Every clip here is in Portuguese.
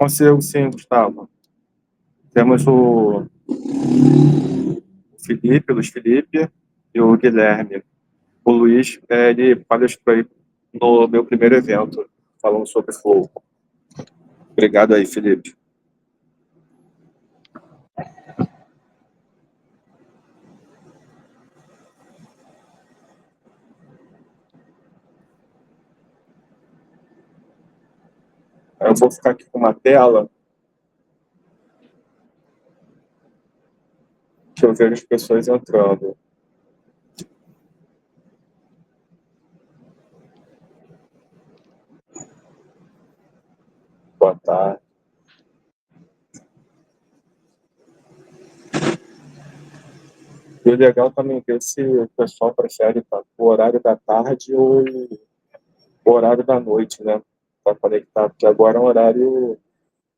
Consigo sim, Gustavo. Temos o Felipe, Luiz Felipe, e o Guilherme. O Luiz, ele palestrou aí no meu primeiro evento, falando sobre Flow. Obrigado aí, Felipe. Eu vou ficar aqui com uma tela. Deixa eu ver as pessoas entrando. Boa tarde. E o legal também ver se o pessoal prefere o horário da tarde ou o horário da noite, né? Para conectar, porque agora é um horário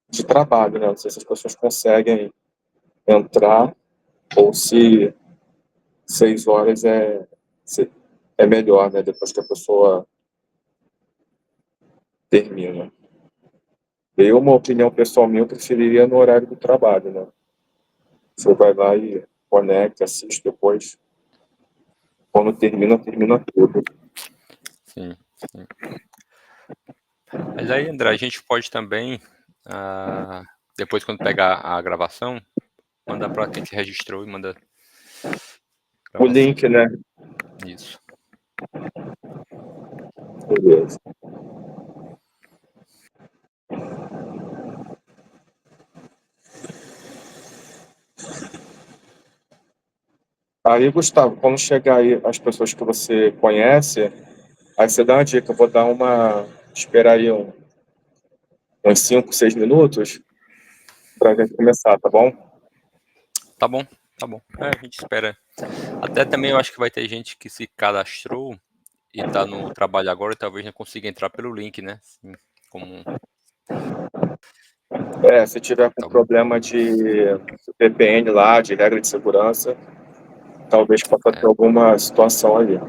de trabalho, né? Não sei se as pessoas conseguem entrar ou se 6 horas é melhor, né? Depois que a pessoa termina. Eu, uma opinião pessoal minha, eu preferiria no horário do trabalho, né? Você vai lá e conecta, assiste depois. Quando termina, termina tudo. Sim, sim. Mas aí, André, a gente pode também, depois quando pegar a gravação, mandar para quem se registrou e manda O link, né? Isso. Beleza. Aí, Gustavo, quando chegar aí as pessoas que você conhece, aí você dá uma dica. Eu vou dar esperar aí uns 5, 6 minutos para a gente começar, tá bom? Tá bom, tá bom. A gente espera. Até também eu acho que vai ter gente que se cadastrou e tá no trabalho agora e talvez não consiga entrar pelo link, né? Assim, como... Se tiver com Tá bom. problema de VPN lá, de regra de segurança, talvez possa ter alguma situação ali.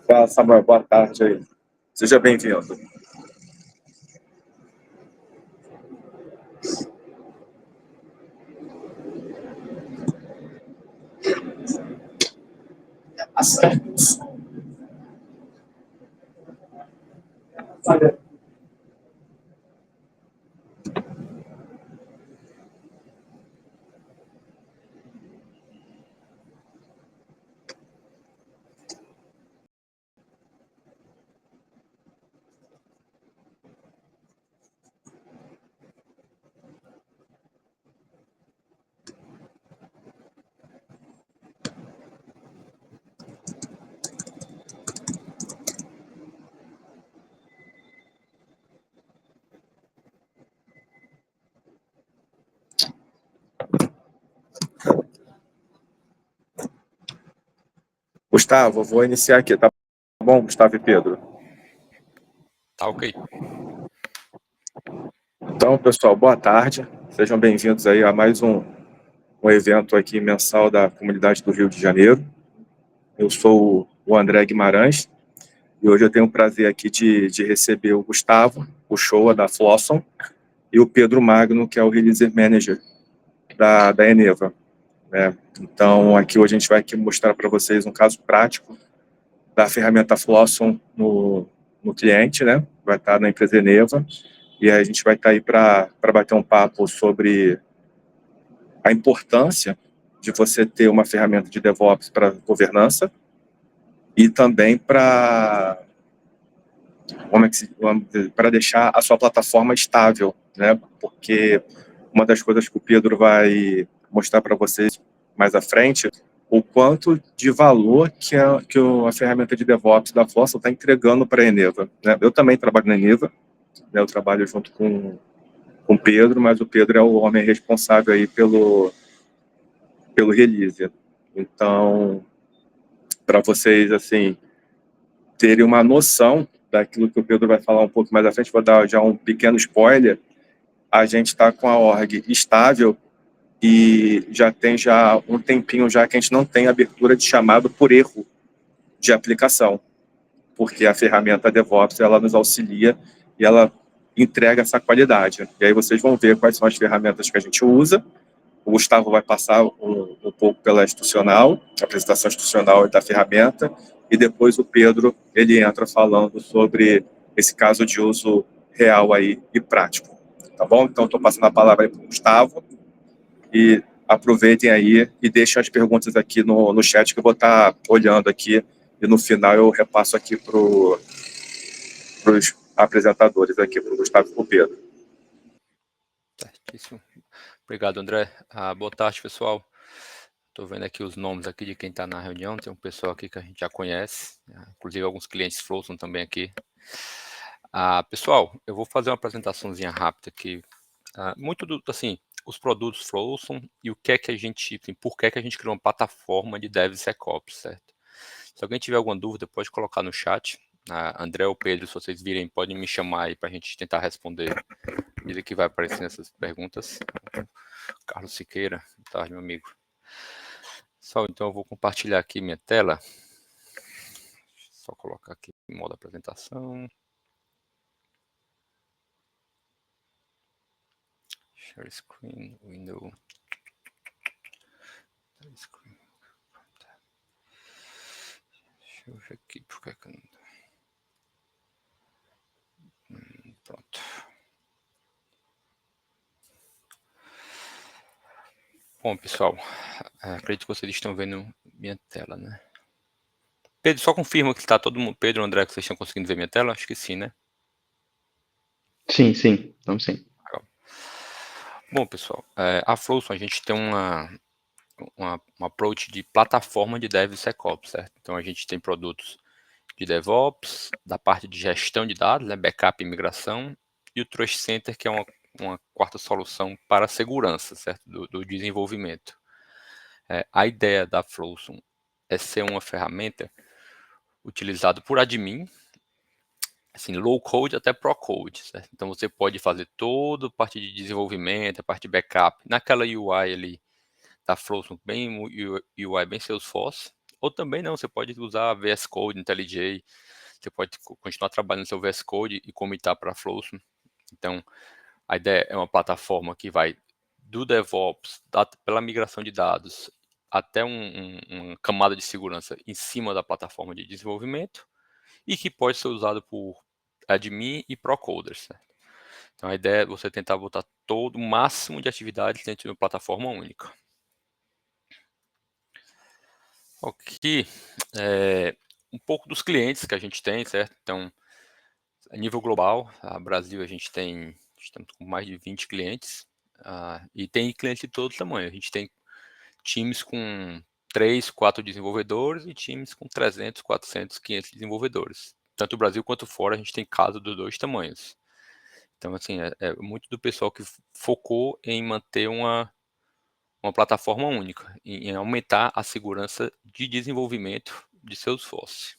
Fala, Samuel, boa tarde aí. Seja bem-vindo. Gustavo, vou iniciar aqui, tá bom, Gustavo e Pedro? Tá ok. Então, pessoal, boa tarde. Sejam bem-vindos aí a mais um evento aqui mensal da comunidade do Rio de Janeiro. Eu sou o André Guimarães e hoje eu tenho o prazer aqui de receber o Gustavo, o Showa da Flosson, e o Pedro Magno, que é o Release Manager da Eneva. Então, aqui hoje a gente vai aqui mostrar para vocês um caso prático da ferramenta Flosson no cliente, né? Vai estar na empresa Eneva. E aí a gente vai estar aí para bater um papo sobre a importância de você ter uma ferramenta de DevOps para governança, e também para deixar a sua plataforma estável, né? Porque uma das coisas que o Pedro vai mostrar para vocês mais à frente, o quanto de valor que a ferramenta de DevOps da Fossa está entregando para a Eneva, né? Eu também trabalho na Eneva, né? Eu trabalho junto com o Pedro, mas o Pedro é o homem responsável aí pelo release. Então, para vocês, assim, terem uma noção daquilo que o Pedro vai falar um pouco mais à frente, vou dar já um pequeno spoiler. A gente está com a org estável e já tem já um tempinho já que a gente não tem abertura de chamado por erro de aplicação, porque a ferramenta DevOps ela nos auxilia e ela entrega essa qualidade. E aí vocês vão ver quais são as ferramentas que a gente usa. O Gustavo vai passar um pouco pela institucional, a apresentação institucional da ferramenta, e depois o Pedro ele entra falando sobre esse caso de uso real aí e prático. Tá bom? Então, estou passando a palavra aí para o Gustavo e aproveitem aí e deixem as perguntas aqui no chat que eu vou estar olhando aqui e no final eu repasso aqui para os apresentadores aqui, para o Gustavo e para o Pedro. Certíssimo. Obrigado, André. Boa tarde, pessoal. Estou vendo aqui os nomes aqui de quem está na reunião. Tem um pessoal aqui que a gente já conhece, inclusive alguns clientes Flowson também aqui. Pessoal, eu vou fazer uma apresentaçãozinha rápida aqui. Muito assim, os produtos Flowson e o que é que a gente, assim, por que é que a gente criou uma plataforma de DevSecOps, certo? Se alguém tiver alguma dúvida, pode colocar no chat. André ou Pedro, se vocês virem, podem me chamar aí para a gente tentar responder à medida que vai aparecendo essas perguntas. Carlos Siqueira, boa tarde, meu amigo. Pessoal, então eu vou compartilhar aqui minha tela. Só colocar aqui em modo apresentação. Share screen, window. Screen. Deixa eu ver aqui porque que eu não... Pronto. Bom, pessoal, acredito que vocês estão vendo minha tela, né? Pedro, só confirma que está todo mundo. Pedro, André, que vocês estão conseguindo ver minha tela? Acho que sim, né? Sim, estamos sim. Legal. Bom, pessoal, a Flowson, a gente tem um approach de plataforma de DevSecOps, certo? Então, a gente tem produtos de DevOps, da parte de gestão de dados, né, backup e migração, e o Trust Center, que é uma quarta solução para a segurança, certo? Do desenvolvimento. A ideia da Flowson é ser uma ferramenta utilizada por admin, assim, low code até pro code, certo? Então você pode fazer toda a parte de desenvolvimento, a parte de backup, naquela UI ali da Flowson, bem UI, bem Salesforce, ou também não, você pode usar VS Code, IntelliJ, você pode continuar trabalhando no seu VS Code e comitar para a Flowson. Então, a ideia é uma plataforma que vai do DevOps, pela migração de dados, até uma camada de segurança em cima da plataforma de desenvolvimento e que pode ser usado por admin e pro-coders. Certo? Então, a ideia é você tentar botar todo o máximo de atividades dentro de uma plataforma única. Aqui, um pouco dos clientes que a gente tem, certo? Então, a nível global, no Brasil estamos com mais de 20 clientes, e tem clientes de todo tamanho. A gente tem times com 3, 4 desenvolvedores e times com 300, 400, 500 desenvolvedores. Tanto no Brasil quanto fora, a gente tem casos dos dois tamanhos. Então, assim, é muito do pessoal que focou em manter uma plataforma única, em aumentar a segurança de desenvolvimento de Salesforce.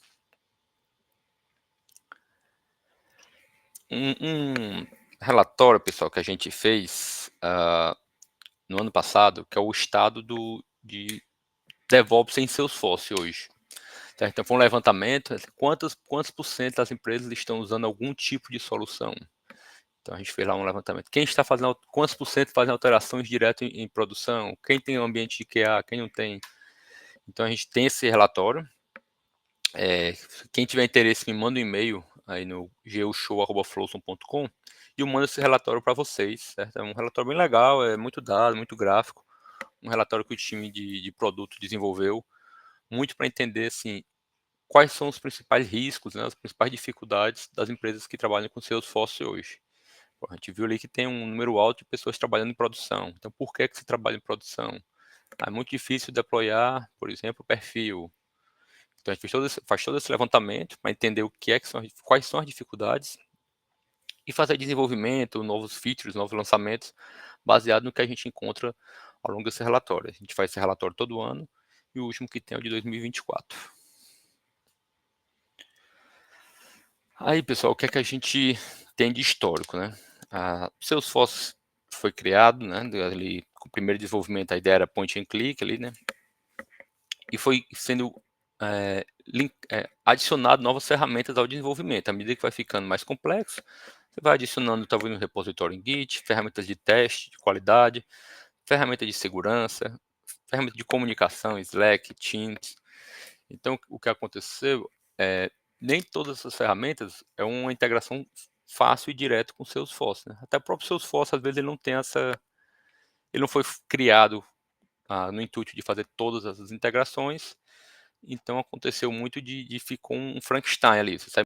Um relatório, pessoal, que a gente fez no ano passado, que é o estado de DevOps em Salesforce hoje. Certo? Então, foi um levantamento, quantos por cento das empresas estão usando algum tipo de solução. Então, a gente fez lá um levantamento. Quem está fazendo, quantos por cento fazem alterações direto em produção? Quem tem um ambiente de QA? Quem não tem? Então, a gente tem esse relatório. Quem tiver interesse, me manda um e-mail aí no geushow@flowson.com e eu mando esse relatório para vocês, certo? É um relatório bem legal, é muito dado, muito gráfico, um relatório que o time de produto desenvolveu, muito para entender, assim, quais são os principais riscos, né, as principais dificuldades das empresas que trabalham com Salesforce hoje. Bom, a gente viu ali que tem um número alto de pessoas trabalhando em produção. Então, por que se trabalha em produção? É muito difícil deployar, por exemplo, o perfil. Então, a gente faz todo esse levantamento para entender o que é que quais são as dificuldades e fazer desenvolvimento, novos features, novos lançamentos, baseado no que a gente encontra ao longo desse relatório. A gente faz esse relatório todo ano e o último que tem é o de 2024. Aí, pessoal, o que é que a gente tem de histórico, né? A Salesforce foi criado, né? Ali, com o primeiro desenvolvimento, a ideia era point and click ali, né? E foi sendo adicionado novas ferramentas ao desenvolvimento. À medida que vai ficando mais complexo, você vai adicionando talvez um repositório em Git, ferramentas de teste de qualidade, ferramenta de segurança, ferramenta de comunicação, Slack, Teams. Então, o que aconteceu é nem todas essas ferramentas é uma integração fácil e direta com o Salesforce, né? Até o próprio Salesforce, às vezes, ele não tem ele não foi criado no intuito de fazer todas essas integrações. Então aconteceu muito de ficou um Frankenstein ali. Você sai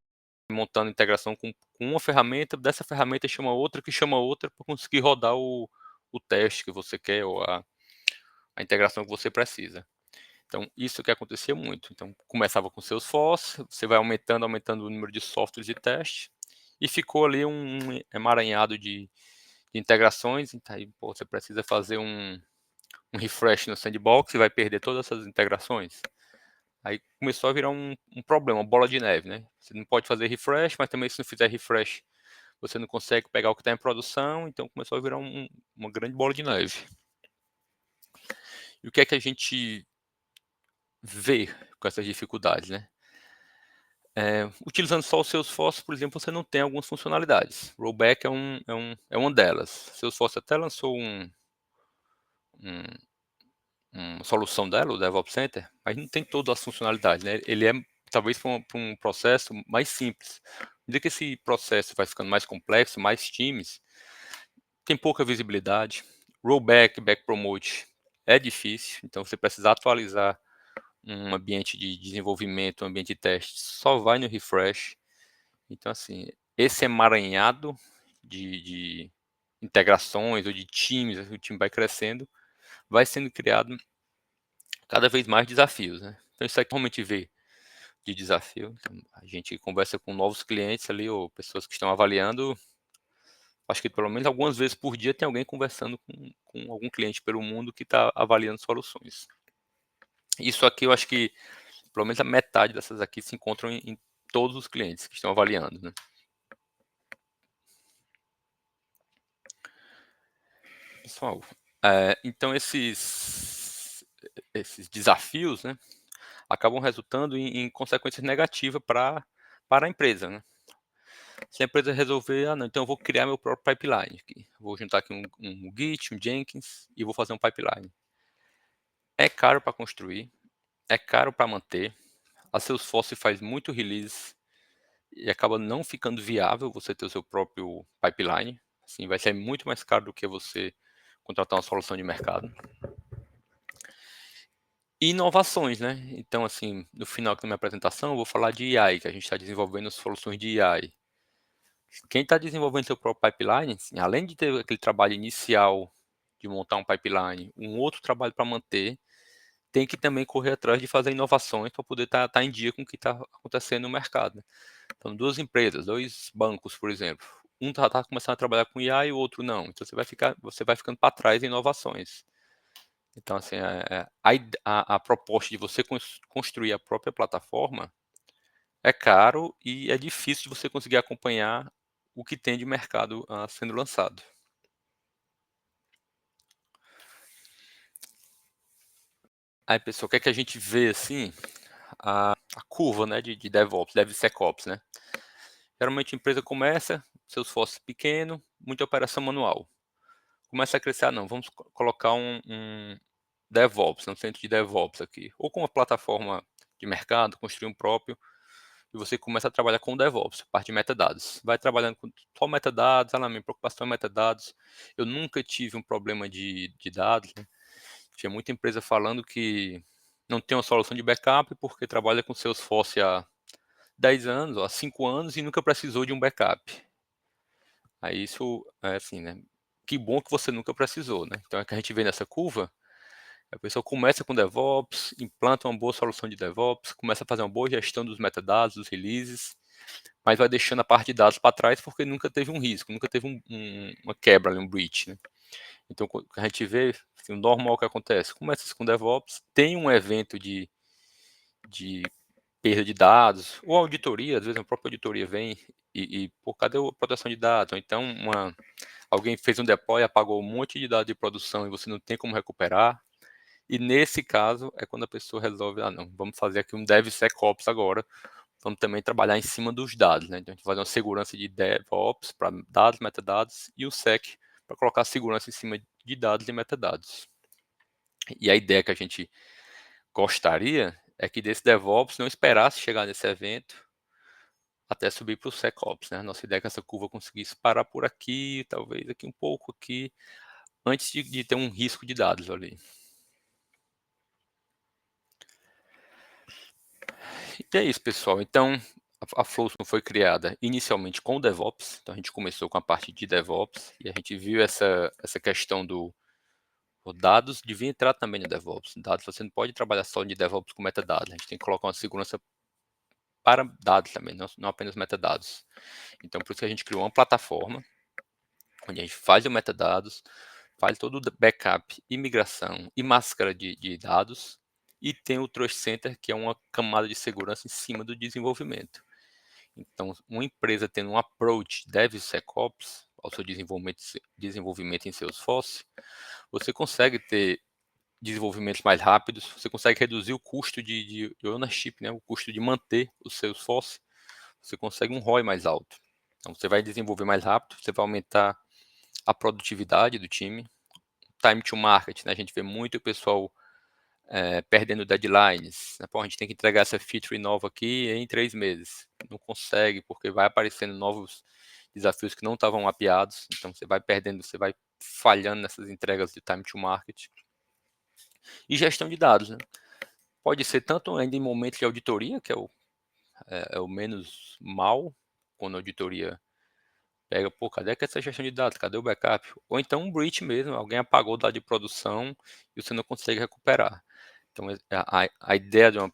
montando integração com uma ferramenta, dessa ferramenta chama outra, que chama outra para conseguir rodar o teste que você quer ou a integração que você precisa. Então, isso que acontecia muito. Então, começava com Salesforce, você vai aumentando o número de softwares de teste, e ficou ali um emaranhado de integrações. Então, aí, pô, você precisa fazer um refresh no sandbox e vai perder todas essas integrações. Aí começou a virar um problema, uma bola de neve, né? Você não pode fazer refresh, mas também se não fizer refresh, você não consegue pegar o que está em produção, então começou a virar uma grande bola de neve. E o que é que a gente vê com essas dificuldades, né? Utilizando só o Salesforce, por exemplo, você não tem algumas funcionalidades. Rollback é uma delas. Salesforce até lançou uma solução dela, o DevOps Center, mas não tem todas as funcionalidades, né? Ele é talvez para um processo mais simples. À medida que esse processo vai ficando mais complexo, mais times, tem pouca visibilidade. Rollback, back promote é difícil, então você precisa atualizar um ambiente de desenvolvimento, um ambiente de teste, só vai no refresh. Então, assim, esse emaranhado de integrações ou de times, o time vai crescendo, vai sendo criado cada vez mais desafios, né? Então, isso aqui realmente vê de desafio. Então, a gente conversa com novos clientes ali, ou pessoas que estão avaliando. Acho que pelo menos algumas vezes por dia tem alguém conversando com algum cliente pelo mundo que está avaliando soluções. Isso aqui eu acho que pelo menos a metade dessas aqui se encontram em todos os clientes que estão avaliando, né? Pessoal, então esses desafios, né, acabam resultando em consequências negativas para a empresa, né? Se a empresa resolver, não, então eu vou criar meu próprio pipeline aqui. Vou juntar aqui um Git, um Jenkins e vou fazer um pipeline. É caro para construir, é caro para manter. A Salesforce faz muito release e acaba não ficando viável você ter o seu próprio pipeline. Assim, vai ser muito mais caro do que você contratar uma solução de mercado. E inovações, né? Então, assim, no final da minha apresentação, eu vou falar de AI, que a gente está desenvolvendo soluções de AI. Quem está desenvolvendo seu próprio pipeline, assim, além de ter aquele trabalho inicial de montar um pipeline, um outro trabalho para manter, tem que também correr atrás de fazer inovações para poder estar em dia com o que está acontecendo no mercado, né? Então, duas empresas, dois bancos, por exemplo, um está começando a trabalhar com IA e o outro não. Então, você vai ficando para trás em inovações. Então, assim, a proposta de você construir a própria plataforma é caro e é difícil de você conseguir acompanhar o que tem de mercado sendo lançado. Aí, pessoal, o que é que a gente vê, assim, a curva, né, de DevOps, DevSecOps, né? Geralmente a empresa começa, seus esforço pequeno, muita operação manual. Começa a crescer, não, vamos colocar um DevOps, um centro de DevOps aqui. Ou com uma plataforma de mercado, construir um próprio, e você começa a trabalhar com DevOps, parte de metadados. Vai trabalhando com só metadados, a minha preocupação é metadados. Eu nunca tive um problema de dados, né? Tinha muita empresa falando que não tem uma solução de backup porque trabalha com Salesforce há 10 anos ou há 5 anos e nunca precisou de um backup. Aí isso é assim, né? Que bom que você nunca precisou, né? Então é que a gente vê nessa curva, a pessoa começa com DevOps, implanta uma boa solução de DevOps, começa a fazer uma boa gestão dos metadados, dos releases, mas vai deixando a parte de dados para trás porque nunca teve um risco, nunca teve uma quebra, um breach, né? Então a gente vê assim, o normal que acontece, começa com DevOps, tem um evento de perda de dados, ou auditoria, às vezes a própria auditoria vem pô, cadê a proteção de dados? Ou então alguém fez um deploy, apagou um monte de dados de produção e você não tem como recuperar. E nesse caso é quando a pessoa resolve, não, vamos fazer aqui um DevSecOps agora, vamos também trabalhar em cima dos dados, né? Então a gente vai fazer uma segurança de DevOps para dados, metadados e o Sec para colocar segurança em cima de dados e metadados. E a ideia que a gente gostaria é que desse DevOps não esperasse chegar nesse evento até subir para o SecOps, né? Nossa ideia é que essa curva conseguisse parar por aqui, talvez aqui um pouco aqui, antes de ter um risco de dados ali. E é isso, pessoal. Então, a Flowson foi criada inicialmente com o DevOps. Então, a gente começou com a parte de DevOps e a gente viu essa questão os dados devia entrar também no DevOps. Dados, você não pode trabalhar só de DevOps com metadados. A gente tem que colocar uma segurança para dados também, não apenas metadados. Então, por isso que a gente criou uma plataforma onde a gente faz o metadados, faz todo o backup e migração e máscara de dados, e tem o Trust Center, que é uma camada de segurança em cima do desenvolvimento. Então, uma empresa tendo um approach DevSecOps ao seu desenvolvimento em Salesforce, você consegue ter desenvolvimentos mais rápidos, você consegue reduzir o custo de ownership, né, o custo de manter o Salesforce, você consegue um ROI mais alto. Então, você vai desenvolver mais rápido, você vai aumentar a produtividade do time, time to market, né? A gente vê muito o pessoal perdendo deadlines. Né? Pô, a gente tem que entregar essa feature nova aqui em 3 meses. Não consegue, porque vai aparecendo novos desafios que não estavam mapeados. Então você vai perdendo, você vai falhando nessas entregas de time to market. E gestão de dados, né? Pode ser tanto ainda em momentos de auditoria, que é o menos mal, quando a auditoria pega, pô, cadê que essa gestão de dados? Cadê o backup? Ou então um breach mesmo, alguém apagou o dado de produção e você não consegue recuperar. Então, a ideia de um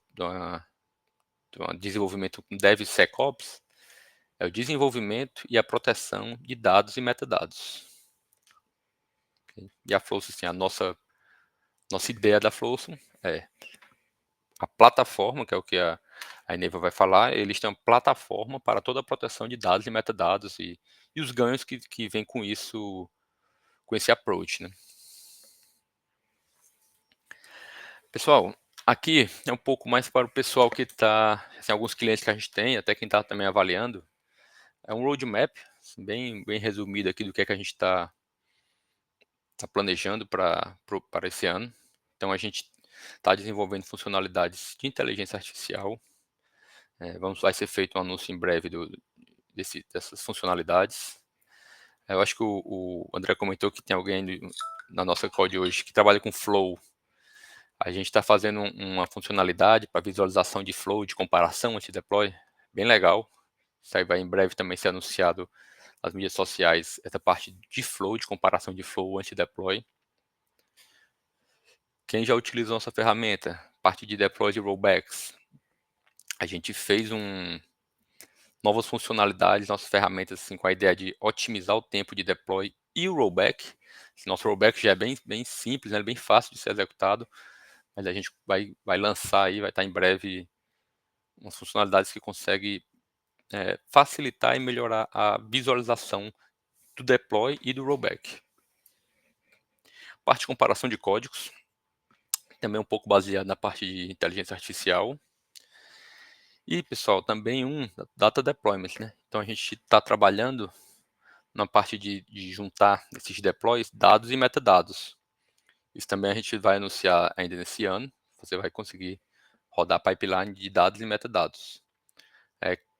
desenvolvimento com DevSecOps é o desenvolvimento e a proteção de dados e metadados. Okay? E a Flowson, assim, a nossa ideia da Flowson é a plataforma, que é o que a Eneva vai falar, eles têm uma plataforma para toda a proteção de dados e metadados e os ganhos que vem com isso, com esse approach, né? Pessoal, aqui é um pouco mais para o pessoal que está, assim, alguns clientes que a gente tem, até quem está também avaliando, é um roadmap, assim, bem resumido aqui do que é que a gente está planejando para esse ano. Então, a gente está desenvolvendo funcionalidades de inteligência artificial. Vai ser feito um anúncio em breve dessas funcionalidades. Eu acho que o André comentou que tem alguém na nossa call de hoje que trabalha com Flow. A gente está fazendo uma funcionalidade para visualização de Flow, de comparação anti-deploy, bem legal. Isso aí vai em breve também ser anunciado nas mídias sociais, essa parte de Flow, de comparação de Flow anti-deploy. Quem já utiliza nossa ferramenta, parte de deploy de rollbacks, a gente fez novas funcionalidades, nossas ferramentas assim, com a ideia de otimizar o tempo de deploy e o rollback. Nosso rollback já é bem simples, né, bem fácil de ser executado, mas a gente vai lançar aí, vai estar em breve umas funcionalidades que conseguem facilitar e melhorar a visualização do deploy e do rollback. Parte de comparação de códigos, também um pouco baseado na parte de inteligência artificial. E, pessoal, também data deployment, né? Então a gente está trabalhando na parte de juntar esses deploys, dados e metadados. Isso também a gente vai anunciar ainda nesse ano. Você vai conseguir rodar pipeline de dados e metadados.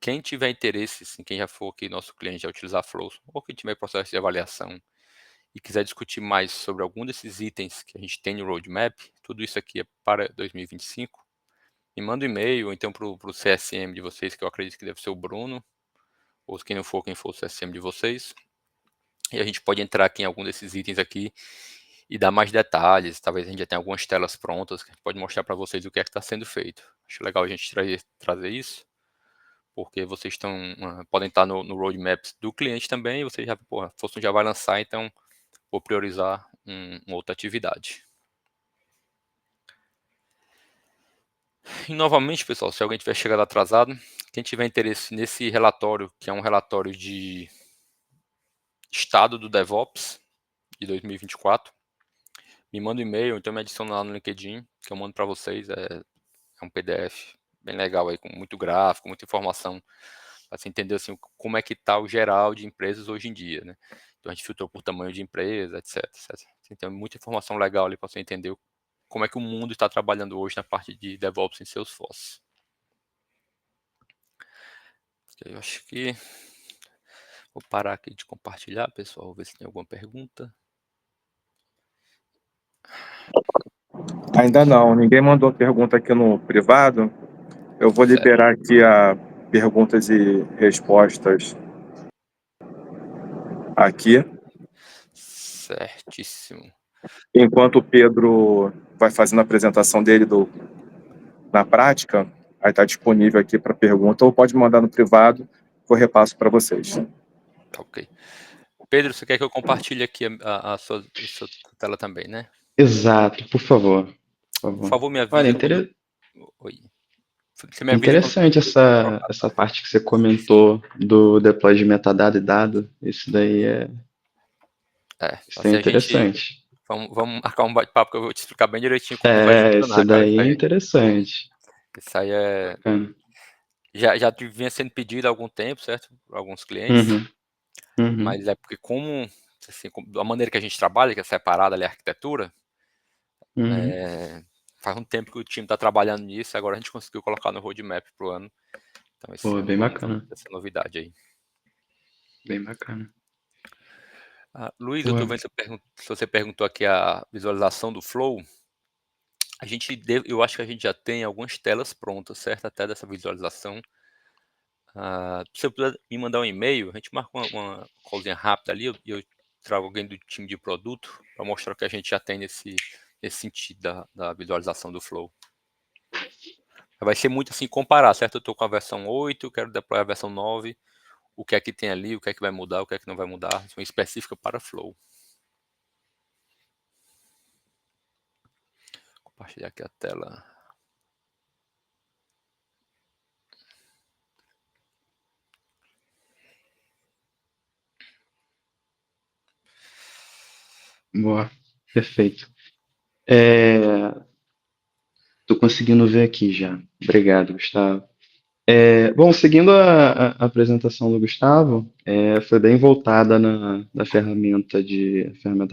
Quem tiver interesse, assim, quem já for aqui nosso cliente a utilizar Flow, ou quem tiver processo de avaliação e quiser discutir mais sobre algum desses itens que a gente tem no roadmap, tudo isso aqui é para 2025, me manda um e-mail, ou então para o CSM de vocês, que eu acredito que deve ser o Bruno, ou quem não for, quem for o CSM de vocês, e a gente pode entrar aqui em algum desses itens aqui e dar mais detalhes. Talvez a gente já tenha algumas telas prontas que a gente pode mostrar para vocês o que é que está sendo feito. Acho legal a gente trazer isso, porque vocês podem estar no roadmap do cliente também, e vocês já, Folsom já vai lançar, então vou priorizar uma outra atividade. E novamente, pessoal, se alguém tiver chegado atrasado, quem tiver interesse nesse relatório, que é um relatório de estado do DevOps de 2024, me manda um e-mail, então me adiciona lá no LinkedIn, que eu mando para vocês. É um PDF bem legal aí, com muito gráfico, muita informação, para você entender assim, como é que está o geral de empresas hoje em dia, né? Então a gente filtrou por tamanho de empresa, etc. Então muita informação legal ali para você entender como é que o mundo está trabalhando hoje na parte de DevOps em Salesforce. Eu acho que vou parar aqui de compartilhar, pessoal, ver se tem alguma pergunta. Ainda não, ninguém mandou pergunta aqui no privado. Eu vou Certo. liberar aqui a perguntas e respostas aqui, Certíssimo. enquanto o Pedro vai fazendo a apresentação dele na prática. Aí está disponível aqui para pergunta, ou pode mandar no privado, que eu repasso para vocês. Tá ok. Pedro, você quer que eu compartilhe aqui a sua tela também, né? Exato, por favor. Por favor, me Olha, avisa quando... Oi. Você me avisa quando... interessante essa parte que você comentou do deploy de metadado e dado. Isso daí isso assim é interessante. Vamos marcar um bate-papo que eu vou te explicar bem direitinho como vai funcionar, Isso cara. daí é interessante. Isso aí é... Bacana. Já vinha sendo pedido há algum tempo, certo? Por alguns clientes. Mas é porque assim, a maneira que a gente trabalha, que é separada ali a arquitetura, faz um tempo que o time está trabalhando nisso, agora a gente conseguiu colocar no roadmap para o ano. Então esse ano Bem vamos bacana. ter essa novidade aí. Bem bacana. Luiz, eu estou vendo se você perguntou aqui a visualização do Flow. Eu acho que a gente já tem algumas telas prontas, certo? Até dessa visualização. Se você puder me mandar um e-mail, a gente marca uma callzinha rápida ali, e eu trago alguém do time de produto para mostrar o que a gente já tem nesse sentido da visualização do Flow. Vai ser muito assim, comparar, certo? Eu estou com a versão 8, quero deployar a versão 9, o que é que tem ali, o que é que vai mudar, o que é que não vai mudar, uma específica para Flow. Vou compartilhar aqui a tela. Boa, perfeito. Tô conseguindo ver aqui já. Obrigado, Gustavo. Bom, seguindo a apresentação do Gustavo, foi bem voltada na ferramenta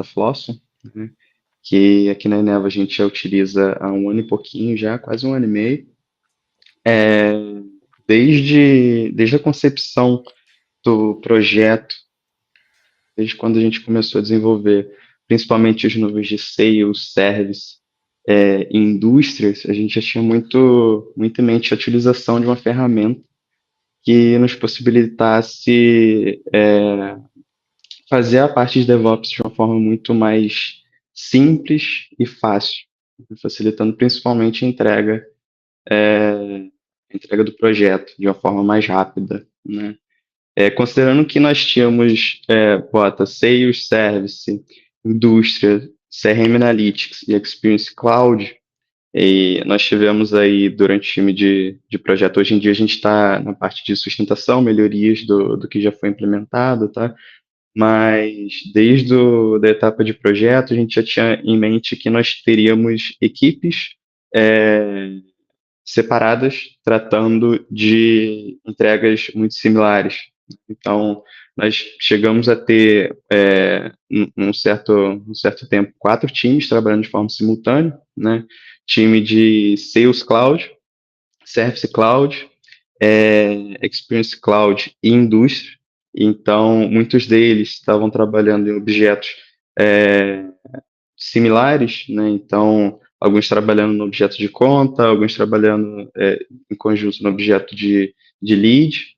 Flosson, né, que aqui na Eneva a gente já utiliza há um ano e pouquinho já, quase um ano e meio. Desde a concepção do projeto, desde quando a gente começou a desenvolver, principalmente os níveis de sales, service, e indústrias, a gente já tinha muito em mente a utilização de uma ferramenta que nos possibilitasse fazer a parte de DevOps de uma forma muito mais simples e fácil, facilitando principalmente a entrega do projeto de uma forma mais rápida, né? Considerando que nós tínhamos Sales Service, Indústria, CRM Analytics e Experience Cloud, e nós tivemos aí, durante o time de projeto, hoje em dia a gente está na parte de sustentação, melhorias do que já foi implementado, tá? Mas desde da etapa de projeto, a gente já tinha em mente que nós teríamos equipes separadas, tratando de entregas muito similares. Então, nós chegamos a ter, num certo tempo, 4 times trabalhando de forma simultânea, né? Time de Sales Cloud, Service Cloud, Experience Cloud e Indústria. Então, muitos deles estavam trabalhando em objetos similares, né? Então, alguns trabalhando no objeto de conta, alguns trabalhando em conjunto no objeto de lead.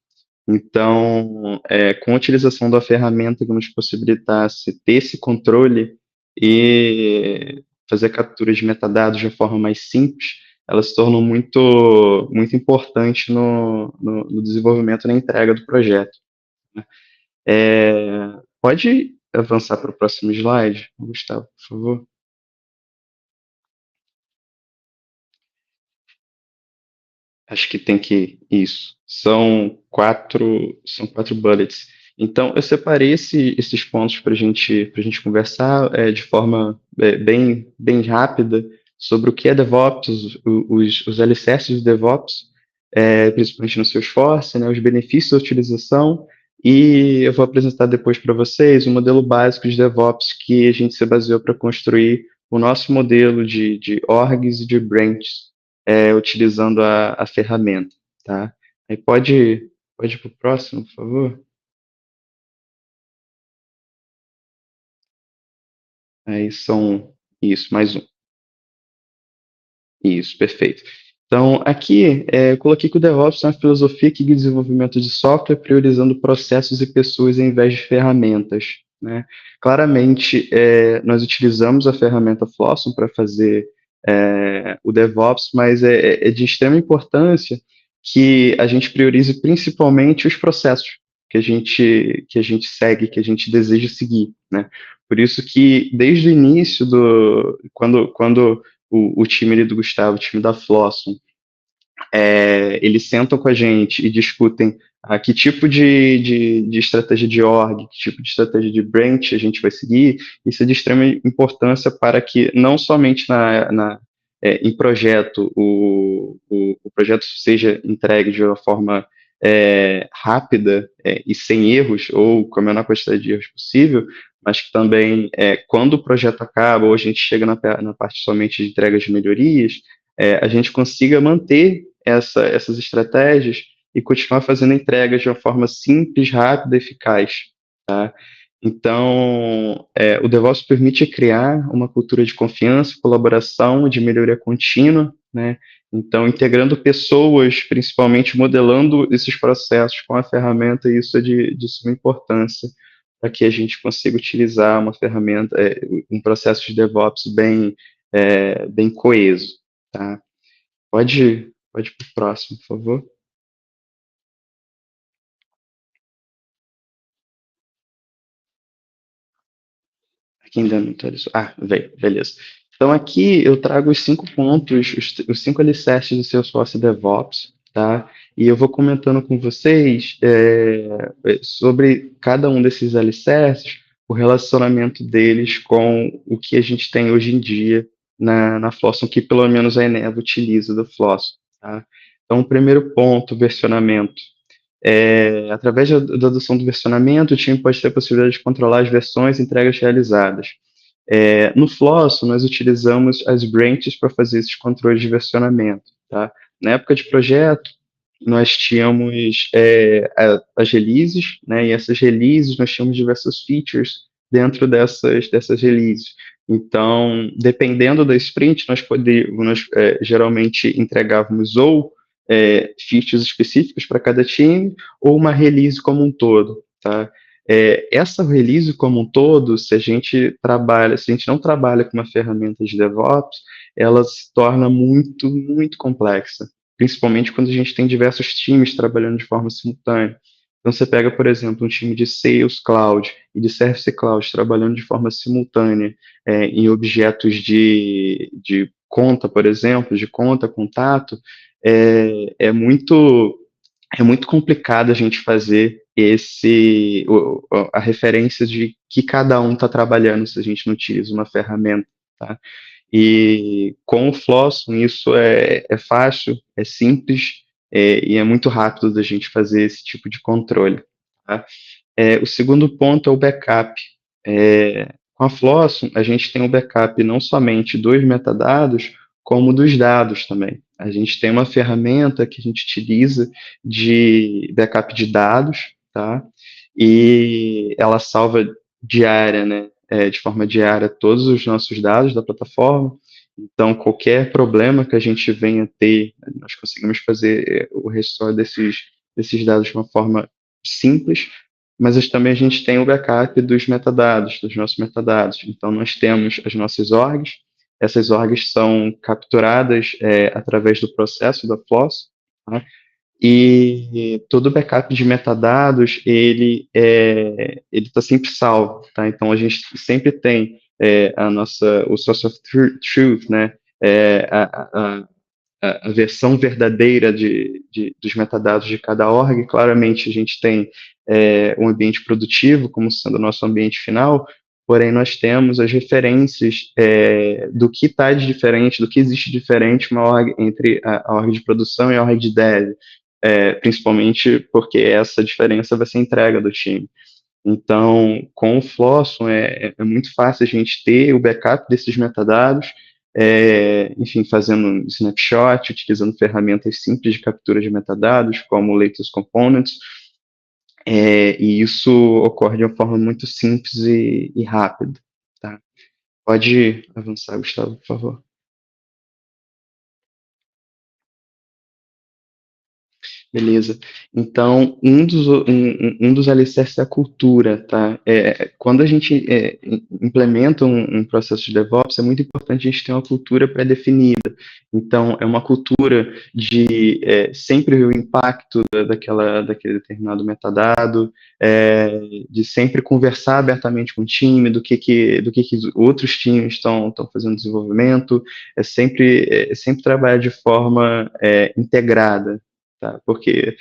Então, com a utilização da ferramenta que nos possibilitasse ter esse controle e fazer captura de metadados de uma forma mais simples, ela se tornou muito, muito importante no desenvolvimento e na entrega do projeto, né? Pode avançar para o próximo slide, Gustavo, por favor? Acho que tem que isso. São quatro bullets. Então, eu separei esses pontos para gente conversar de forma bem rápida sobre o que é DevOps, os alicerces do DevOps, principalmente no Salesforce, né, os benefícios da utilização, e eu vou apresentar depois para vocês o modelo básico de DevOps que a gente se baseou para construir o nosso modelo de orgs e de branches, utilizando a ferramenta, tá? Aí pode ir para o próximo, por favor? Aí são, isso, mais um. Isso, perfeito. Então, aqui, eu coloquei que o DevOps é uma filosofia que guia o desenvolvimento de software, priorizando processos e pessoas em vez de ferramentas, né? Claramente, nós utilizamos a ferramenta Flosson para fazer o DevOps, mas é de extrema importância que a gente priorize principalmente os processos que a gente segue, que a gente deseja seguir, né? Por isso que, desde o início quando o time ali do Gustavo, o time da Flosson, eles sentam com a gente e discutem que tipo de estratégia de org, que tipo de estratégia de branch a gente vai seguir. Isso é de extrema importância para que não somente em projeto o projeto seja entregue de uma forma rápida e sem erros, ou com a menor quantidade de erros possível, mas que também, quando o projeto acaba, ou a gente chega na parte somente de entrega de melhorias, a gente consiga manter essas estratégias e continuar fazendo entregas de uma forma simples, rápida e eficaz, tá? Então, o DevOps permite criar uma cultura de confiança, colaboração, de melhoria contínua, né? Então, integrando pessoas, principalmente modelando esses processos com a ferramenta, isso é de suma importância para que a gente consiga utilizar uma ferramenta, um processo de DevOps bem coeso, tá? Pode ir para o próximo, por favor. Aqui ainda não atualizou. Veio, beleza. Então, aqui eu trago os 5 pontos, os 5 alicerces do Salesforce DevOps, tá? E eu vou comentando com vocês sobre cada um desses alicerces, o relacionamento deles com o que a gente tem hoje em dia na Flosson, que pelo menos a Eneva utiliza do Flosson, tá? Então, o primeiro ponto, versionamento. Através da adoção do versionamento, o time pode ter a possibilidade de controlar as versões e entregas realizadas. No Floss, nós utilizamos as branches para fazer esses controles de versionamento, tá? Na época de projeto, nós tínhamos as releases, né? E essas releases, nós tínhamos diversas features dentro dessas releases. Então, dependendo da sprint, nós geralmente entregávamos ou features específicas para cada time, ou uma release como um todo, tá? Essa release como um todo, se a gente não trabalha com uma ferramenta de DevOps, ela se torna muito, muito complexa, principalmente quando a gente tem diversos times trabalhando de forma simultânea. Então, você pega, por exemplo, um time de Sales Cloud e de Service Cloud trabalhando de forma simultânea em objetos de conta, por exemplo, de conta, contato, é muito complicado a gente fazer a referência de que cada um está trabalhando se a gente não utiliza uma ferramenta, tá? E com o Flosson isso é fácil, é simples e é muito rápido da gente fazer esse tipo de controle, tá? O segundo ponto é o backup. Com a Flosson, a gente tem o backup não somente dos metadados, como dos dados também. A gente tem uma ferramenta que a gente utiliza de backup de dados, tá? E ela salva diária, né? de forma diária todos os nossos dados da plataforma. Então, qualquer problema que a gente venha ter, nós conseguimos fazer o restore desses dados de uma forma simples, mas também a gente tem o backup dos metadados, dos nossos metadados. Então, nós temos as nossas orgs, essas orgs são capturadas através do processo da Floss, tá? E todo o backup de metadados, ele está sempre salvo, tá? Então, a gente sempre tem o source of truth, né? A versão verdadeira dos metadados de cada org. Claramente, a gente tem um ambiente produtivo como sendo o nosso ambiente final, porém, nós temos as referências do que está de diferente, do que existe diferente entre a org de produção e a org de dev, principalmente porque essa diferença vai ser entrega do time. Então, com o Flosson é muito fácil a gente ter o backup desses metadados, enfim, fazendo snapshot, utilizando ferramentas simples de captura de metadados, como o Latest Components, e isso ocorre de uma forma muito simples e rápida. Tá? Pode avançar, Gustavo, por favor. Beleza. Então, um dos alicerces é a cultura, tá? Quando a gente implementa um processo de DevOps, é muito importante a gente ter uma cultura pré-definida. Então, é uma cultura de sempre ver o impacto daquele determinado metadado, de sempre conversar abertamente com o time, do que outros times estão fazendo desenvolvimento, sempre trabalhar de forma integrada. Tá? Porque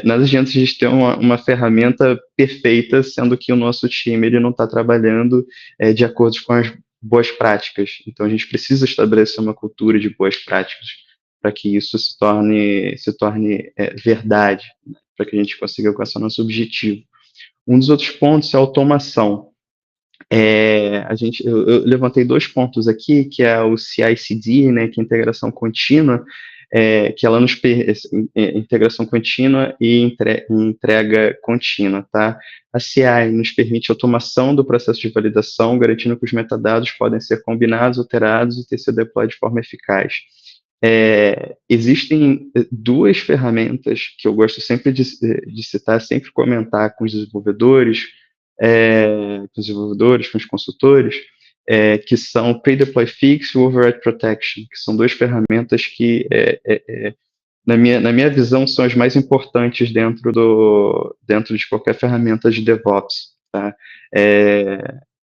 nada adianta a gente ter uma ferramenta perfeita, sendo que o nosso time ele não está trabalhando de acordo com as boas práticas. Então, a gente precisa estabelecer uma cultura de boas práticas para que isso se torne verdade, né? Para que a gente consiga alcançar nosso objetivo. Um dos outros pontos é a automação. Eu levantei 2 pontos aqui, que é o CI/CD, né, que é a integração contínua, que ela nos integração contínua e entrega contínua, tá? A CI nos permite automação do processo de validação, garantindo que os metadados podem ser combinados, alterados e ter sido deploy de forma eficaz. Existem 2 ferramentas que eu gosto sempre de citar, sempre comentar com os desenvolvedores, com os consultores, que são o Pre-Deploy Fix e o Override Protection, que são 2 ferramentas que, na minha visão, são as mais importantes dentro de qualquer ferramenta de DevOps. Tá?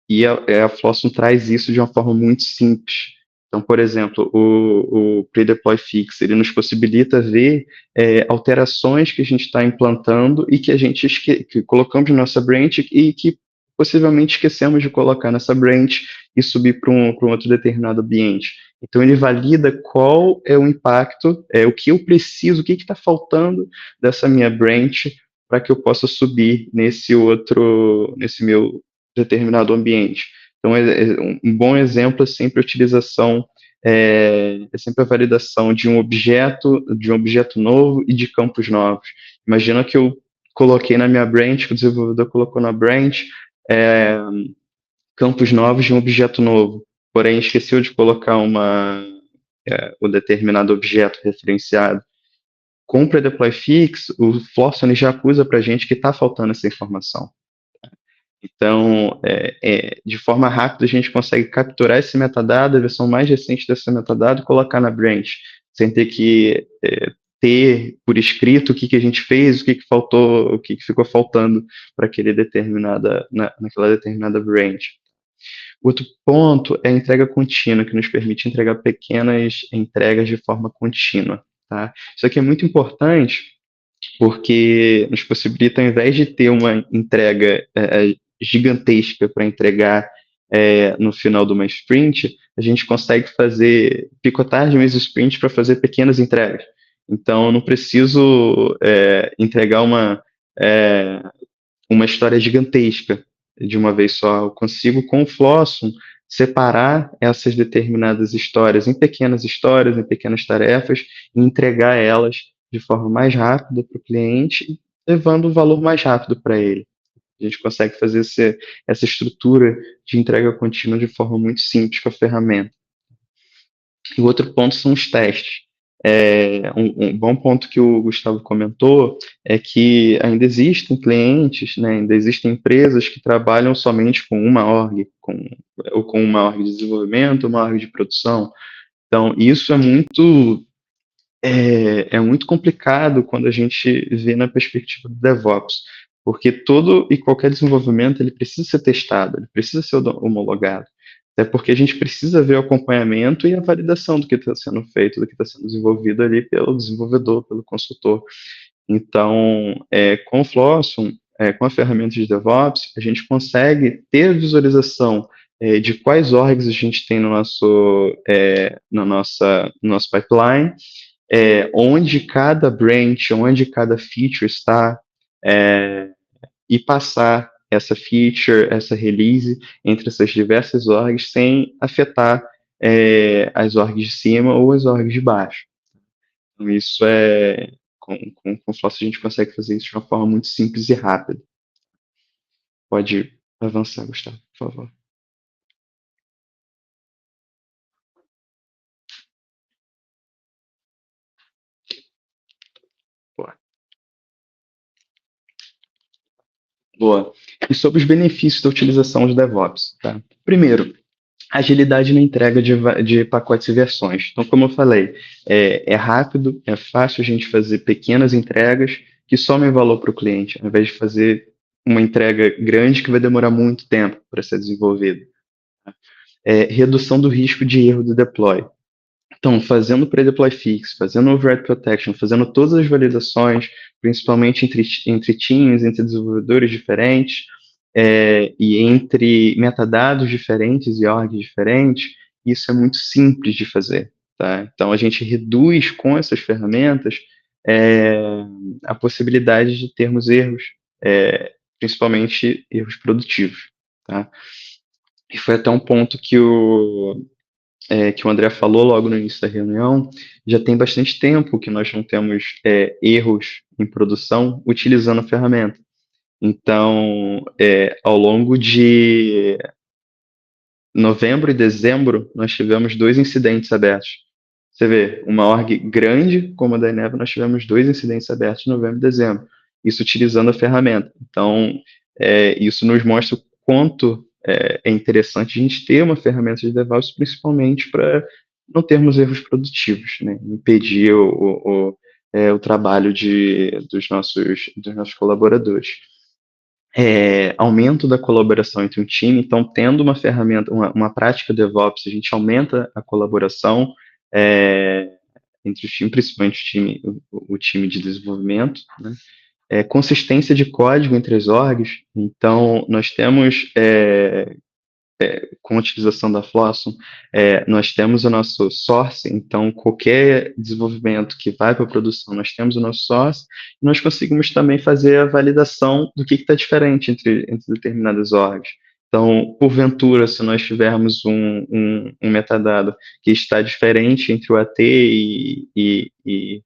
E a Flosson traz isso de uma forma muito simples. Então, por exemplo, o Pre-Deploy Fix, ele nos possibilita ver alterações que a gente está implantando e que a gente que colocamos na nossa branch e que possivelmente esquecemos de colocar nessa branch e subir para um outro determinado ambiente. Então, ele valida qual é o impacto, o que eu preciso, o que está faltando dessa minha branch para que eu possa subir nesse meu determinado ambiente. Então, um bom exemplo é sempre a utilização, sempre a validação de um objeto novo e de campos novos. Imagina que eu coloquei na minha branch, que o desenvolvedor colocou na branch, campos novos de um objeto novo, porém esqueceu de colocar o determinado objeto referenciado. Com o Pre-Deploy Fix, o Flosson já acusa para a gente que está faltando essa informação. Então, de forma rápida, a gente consegue capturar esse metadado, a versão mais recente desse metadado, e colocar na branch, sem ter que ter por escrito o que a gente fez, o que faltou, o que ficou faltando para naquela determinada branch. Outro ponto é a entrega contínua, que nos permite entregar pequenas entregas de forma contínua. Tá? Isso aqui é muito importante, porque nos possibilita, ao invés de ter uma entrega gigantesca para entregar no final de uma sprint, a gente consegue picotar de uma sprint para fazer pequenas entregas. Então, eu não preciso entregar uma história gigantesca de uma vez só. Eu consigo, com o Flosson, separar essas determinadas histórias em pequenas tarefas e entregar elas de forma mais rápida para o cliente, levando o valor mais rápido para ele. A gente consegue fazer essa estrutura de entrega contínua de forma muito simples com a ferramenta. E o outro ponto são os testes. Um bom ponto que o Gustavo comentou é que ainda existem clientes, né, ainda existem empresas que trabalham somente com uma org, ou com uma org de desenvolvimento, uma org de produção. Então, isso é muito complicado quando a gente vê na perspectiva do DevOps, porque todo e qualquer desenvolvimento ele precisa ser testado, ele precisa ser homologado. Até porque a gente precisa ver o acompanhamento e a validação do que está sendo feito, do que está sendo desenvolvido ali pelo desenvolvedor, pelo consultor. Então, com o Flosson, com a ferramenta de DevOps, a gente consegue ter a visualização de quais orgs a gente tem no nosso pipeline, onde cada branch, onde cada feature está, e passar essa feature, essa release entre essas diversas orgs sem afetar as orgs de cima ou as orgs de baixo. Então, isso com o Floss a gente consegue fazer isso de uma forma muito simples e rápida. Pode avançar, Gustavo, por favor. Boa. E sobre os benefícios da utilização de DevOps, tá? Primeiro, agilidade na entrega de pacotes e versões. Então, como eu falei, é rápido, é fácil a gente fazer pequenas entregas que somem valor para o cliente, ao invés de fazer uma entrega grande que vai demorar muito tempo para ser desenvolvida. Redução do risco de erro do deploy. Então, fazendo pre-deploy fix, fazendo override protection, fazendo todas as validações, principalmente entre teams, entre desenvolvedores diferentes, e entre metadados diferentes e orgs diferentes, isso é muito simples de fazer. Tá? Então, a gente reduz com essas ferramentas a possibilidade de termos erros, principalmente erros produtivos. Tá? E foi até um ponto que o André falou logo no início da reunião, já tem bastante tempo que nós não temos erros em produção utilizando a ferramenta. Então, ao longo de novembro e dezembro, nós tivemos 2 incidentes abertos. Você vê, uma org grande como a da Eneva, nós tivemos 2 incidentes abertos em novembro e dezembro, isso utilizando a ferramenta. Então, isso nos mostra o quanto é interessante a gente ter uma ferramenta de DevOps, principalmente para não termos erros produtivos, né? Impedir o trabalho dos nossos colaboradores. Aumento da colaboração entre um time, então tendo uma ferramenta, uma prática DevOps, a gente aumenta a colaboração entre os times, principalmente o time de desenvolvimento, né? Consistência de código entre as orgs, então nós temos, com a utilização da Flosson, nós temos o nosso source, então qualquer desenvolvimento que vai para a produção, nós temos o nosso source, e nós conseguimos também fazer a validação do que está diferente entre determinadas orgs. Então, porventura, se nós tivermos um metadado que está diferente entre o AT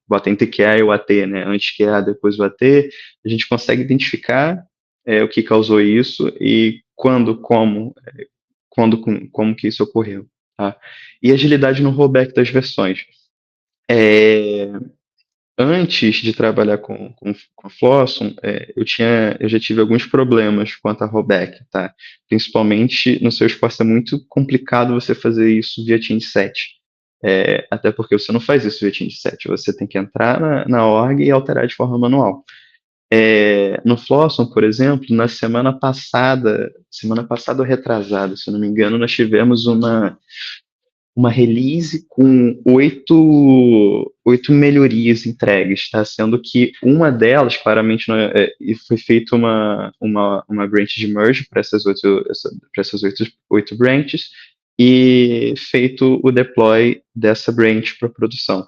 bota entre QA e o AT, né? Antes QA, depois o AT, a gente consegue identificar o que causou isso e como que isso ocorreu. Tá? E agilidade no rollback das versões. Antes de trabalhar com a Flosson, eu já tive alguns problemas quanto a rollback, tá? Principalmente no seu espaço é muito complicado você fazer isso via Team 7. Até porque você não faz isso via Team 7, você tem que entrar na org e alterar de forma manual. No Flosson, por exemplo, na semana passada ou retrasada, se eu não me engano, nós tivemos uma release com 8 melhorias entregues, tá? Sendo que uma delas, claramente, foi feita uma branch de merge para essas 8 branches e feito o deploy dessa branch para produção,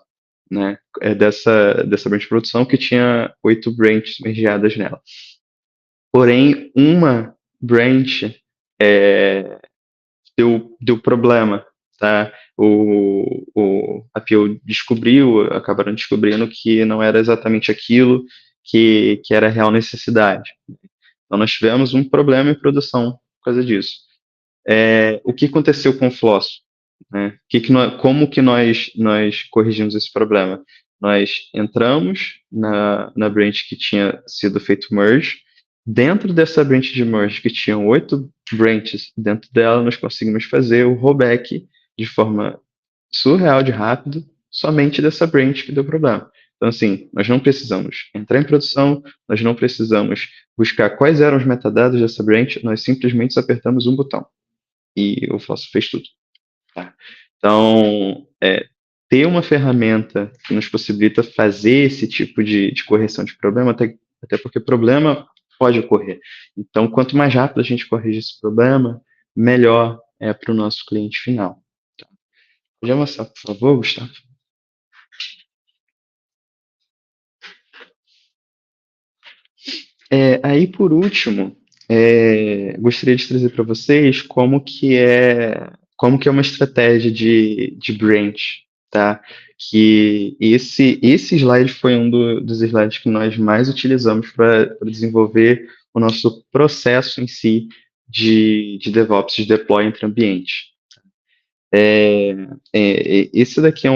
né? Dessa branch de produção que tinha 8 branches mergeadas nela. Porém, uma branch deu problema, tá? A PO acabaram descobrindo que não era exatamente aquilo que era a real necessidade. Então, nós tivemos um problema em produção por causa disso. O que aconteceu com o Floss? Né? Como que nós corrigimos esse problema? Nós entramos na branch que tinha sido feito merge. Dentro dessa branch de merge, que tinham 8 branches, dentro dela nós conseguimos fazer o rollback de forma surreal de rápido, somente dessa branch que deu problema. Então, assim, nós não precisamos entrar em produção, nós não precisamos buscar quais eram os metadados dessa branch, nós simplesmente apertamos um botão e o Floss fez tudo. Tá? Então, ter uma ferramenta que nos possibilita fazer esse tipo de correção de problema, até porque problema pode ocorrer. Então, quanto mais rápido a gente corrige esse problema, melhor é para o nosso cliente final. Tá? Pode avançar, por favor, Gustavo? Aí, por último, gostaria de trazer para vocês como que é uma estratégia de branch, tá? Que esse slide foi um dos slides que nós mais utilizamos para desenvolver o nosso processo em si de DevOps, de deploy entre ambientes. Esse daqui é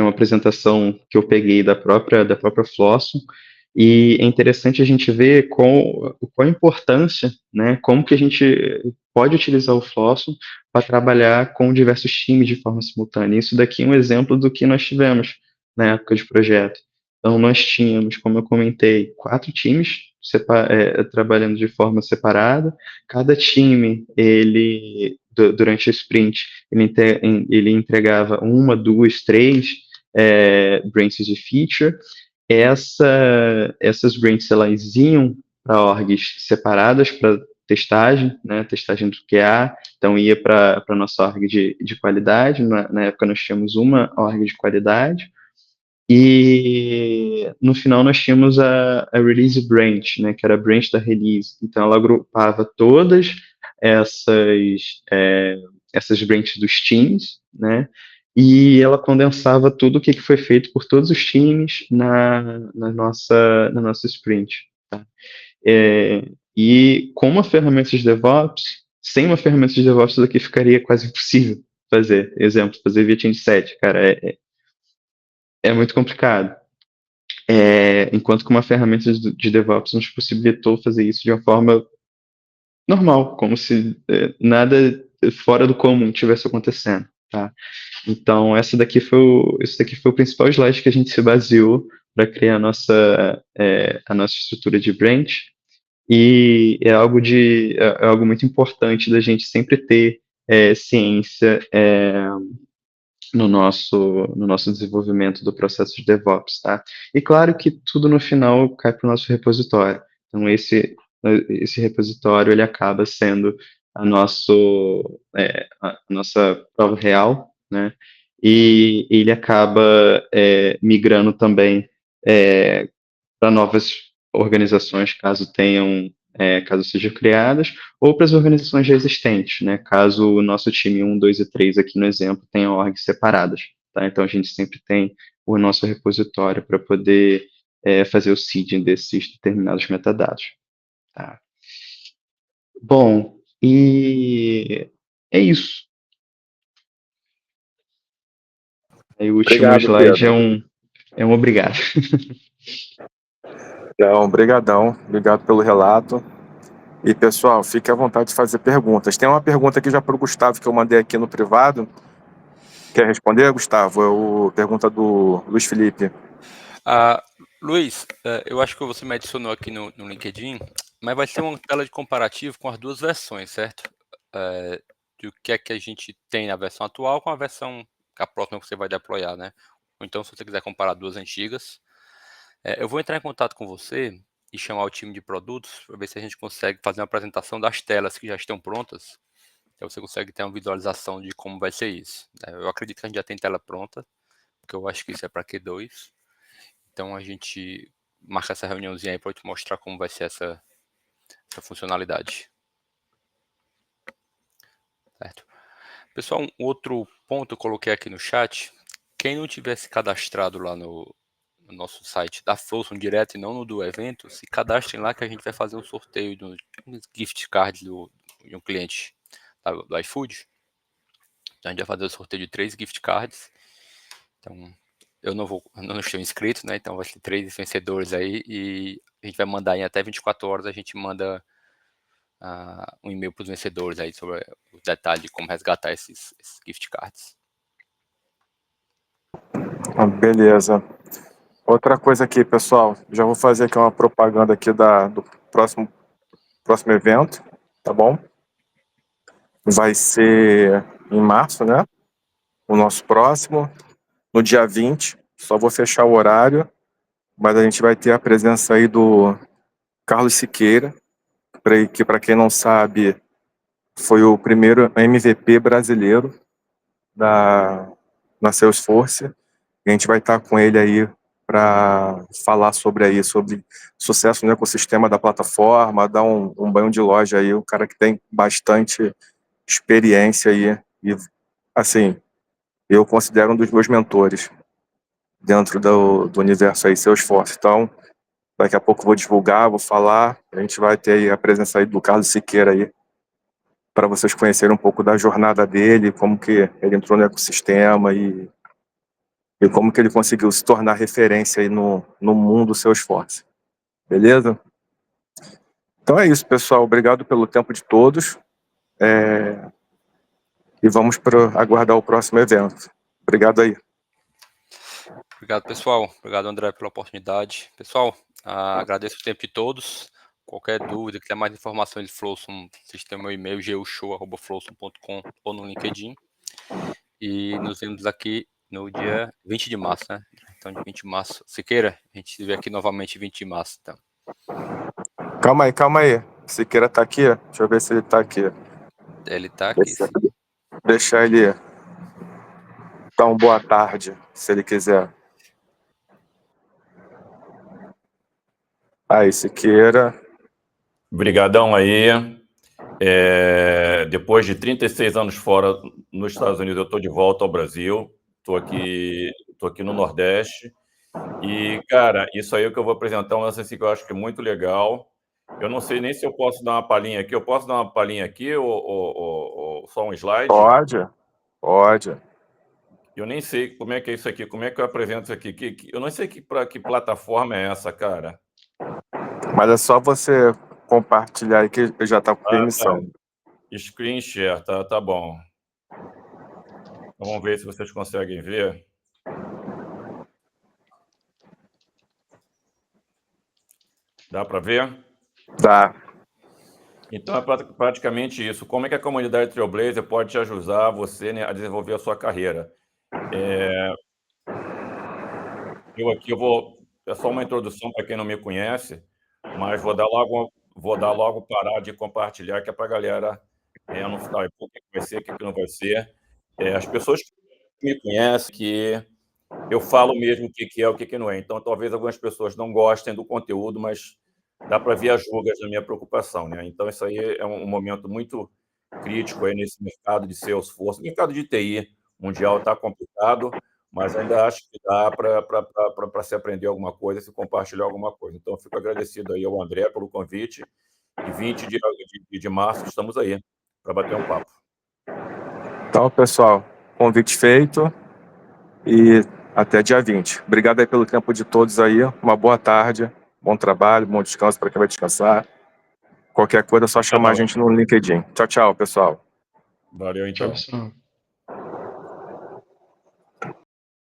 uma apresentação que eu peguei da própria Flosson, e é interessante a gente ver qual a importância, né, como que a gente pode utilizar o Flosson para trabalhar com diversos times de forma simultânea. Isso daqui é um exemplo do que nós tivemos na época de projeto. Então, nós tínhamos, como eu comentei, 4 times trabalhando de forma separada. Cada time, durante o sprint, ele entregava 1, 2, 3 branches de feature. Essas branches, elas iam para orgs separadas para testagem, né, testagem do QA, então ia para a nossa org de qualidade. Na época nós tínhamos uma org de qualidade, e no final nós tínhamos a release branch, né, que era a branch da release. Então ela agrupava todas essas branches dos teams, né, e ela condensava tudo o que foi feito por todos os times na nossa sprint. Tá? E com uma ferramenta de DevOps, sem uma ferramenta de DevOps, isso daqui ficaria quase impossível fazer. Exemplo, fazer via change set, cara, é muito complicado. Enquanto que uma ferramenta de DevOps nos possibilitou fazer isso de uma forma normal, como se nada fora do comum tivesse acontecendo, tá? Então, esse daqui foi o principal slide que a gente se baseou para criar a nossa estrutura de branch, e é algo muito importante da gente sempre ter ciência no nosso desenvolvimento do processo de DevOps, tá? E claro que tudo no final cai para o nosso repositório. Então, esse repositório, ele acaba sendo a nossa prova real, né? E ele acaba migrando também para novas organizações, caso sejam criadas, ou para as organizações já existentes, né? Caso o nosso time 1, 2 e 3 aqui no exemplo tenha orgs separadas, tá? Então a gente sempre tem o nosso repositório para poder fazer o seeding desses determinados metadados, tá? Bom, e é isso. Aí o último Obrigado, slide Pedro. é um obrigado. Então, brigadão. Obrigado pelo relato. E, pessoal, fique à vontade de fazer perguntas. Tem uma pergunta aqui já para o Gustavo, que eu mandei aqui no privado. Quer responder, Gustavo? É a pergunta do Luiz Felipe. Luiz, eu acho que você me adicionou aqui no LinkedIn, mas vai ser uma tela de comparativo com as duas versões, certo? Do que é que a gente tem na versão atual com a versão, a próxima que você vai deployar, né? Ou então, se você quiser comparar duas antigas, eu vou entrar em contato com você e chamar o time de produtos para ver se a gente consegue fazer uma apresentação das telas que já estão prontas. Então você consegue ter uma visualização de como vai ser isso. Eu acredito que a gente já tem tela pronta, porque eu acho que isso é para Q2. Então a gente marca essa reuniãozinha aí para eu te mostrar como vai ser essa funcionalidade. Certo? Pessoal, um outro ponto eu coloquei aqui no chat. Quem não tivesse cadastrado lá no no nosso site da Flowson direto e não no do evento, se cadastrem lá que a gente vai fazer um sorteio dos gift cards de um cliente do iFood. Então a gente vai fazer o sorteio de 3 gift cards. Então eu não estou inscrito, né? Então vai ser 3 vencedores aí e a gente vai mandar em até 24 horas, a gente manda um e-mail para os vencedores aí sobre o detalhe de como resgatar esses gift cards. Beleza. Outra coisa aqui, pessoal, já vou fazer aqui uma propaganda aqui do próximo evento, tá bom? Vai ser em março, né? O nosso próximo, no dia 20, só vou fechar o horário, mas a gente vai ter a presença aí do Carlos Siqueira, que para quem não sabe, foi o primeiro MVP brasileiro na Salesforce. A gente vai estar com ele aí para falar sobre sucesso no ecossistema da plataforma, dar um banho de loja aí, um cara que tem bastante experiência aí, e assim, eu considero um dos meus mentores dentro do universo aí Salesforce. Então, daqui a pouco eu vou divulgar, vou falar, a gente vai ter aí a presença aí do Carlos Siqueira aí, para vocês conhecerem um pouco da jornada dele, como que ele entrou no ecossistema e como que ele conseguiu se tornar referência aí no mundo Salesforce. Beleza? Então é isso, pessoal. Obrigado pelo tempo de todos. E vamos aguardar o próximo evento. Obrigado aí. Obrigado, pessoal. Obrigado, André, pela oportunidade. Pessoal, agradeço o tempo de todos. Qualquer dúvida, quiser mais informações de Flowson, vocês têm o meu e-mail, geushow@flowson.com ou no LinkedIn. E nos vemos aqui no dia 20 de março, né? Então, de 20 de março. Siqueira, a gente se vê aqui novamente 20 de março. Então. Calma aí. Siqueira tá aqui? Deixa eu ver se ele tá aqui. Ele tá aqui, sim. Deixar ele dar uma boa tarde, se ele quiser. Aí, Siqueira. Obrigadão aí. Depois de 36 anos fora nos Estados Unidos, eu estou de volta ao Brasil. Estou aqui no Nordeste. E, cara, isso aí é o que eu vou apresentar, um lance assim que eu acho que é muito legal. Eu não sei nem se eu posso dar uma palhinha aqui. Eu posso dar uma palhinha aqui ou só um slide? Pode. Eu nem sei como é que é isso aqui, como é que eu apresento isso aqui. Eu não sei para que plataforma é essa, cara. Mas é só você compartilhar aí que já está com permissão. Screen share, tá bom. Vamos ver se vocês conseguem ver. Dá para ver? Dá. Então, é praticamente isso. Como é que a comunidade Trailblazer pode te ajudar você, né, a desenvolver a sua carreira? É só uma introdução para quem não me conhece, mas vou dar logo parar de compartilhar, que é para a galera não ficar, o que vai ser, o que não vai ser. As pessoas que me conhecem, que eu falo mesmo o que é, o que não é. Então, talvez algumas pessoas não gostem do conteúdo, mas dá para ver as rugas da minha preocupação, né? Então, isso aí é um momento muito crítico aí nesse mercado de Salesforce. O mercado de TI mundial está complicado, mas ainda acho que dá para se aprender alguma coisa, se compartilhar alguma coisa. Então, eu fico agradecido aí ao André pelo convite. E 20 de março estamos aí para bater um papo. Então, pessoal, convite feito e até dia 20. Obrigado aí pelo tempo de todos aí. Uma boa tarde, bom trabalho, bom descanso para quem vai descansar. Qualquer coisa é só chamar a gente no LinkedIn. Tchau, pessoal. Valeu, então. Tchau, pessoal.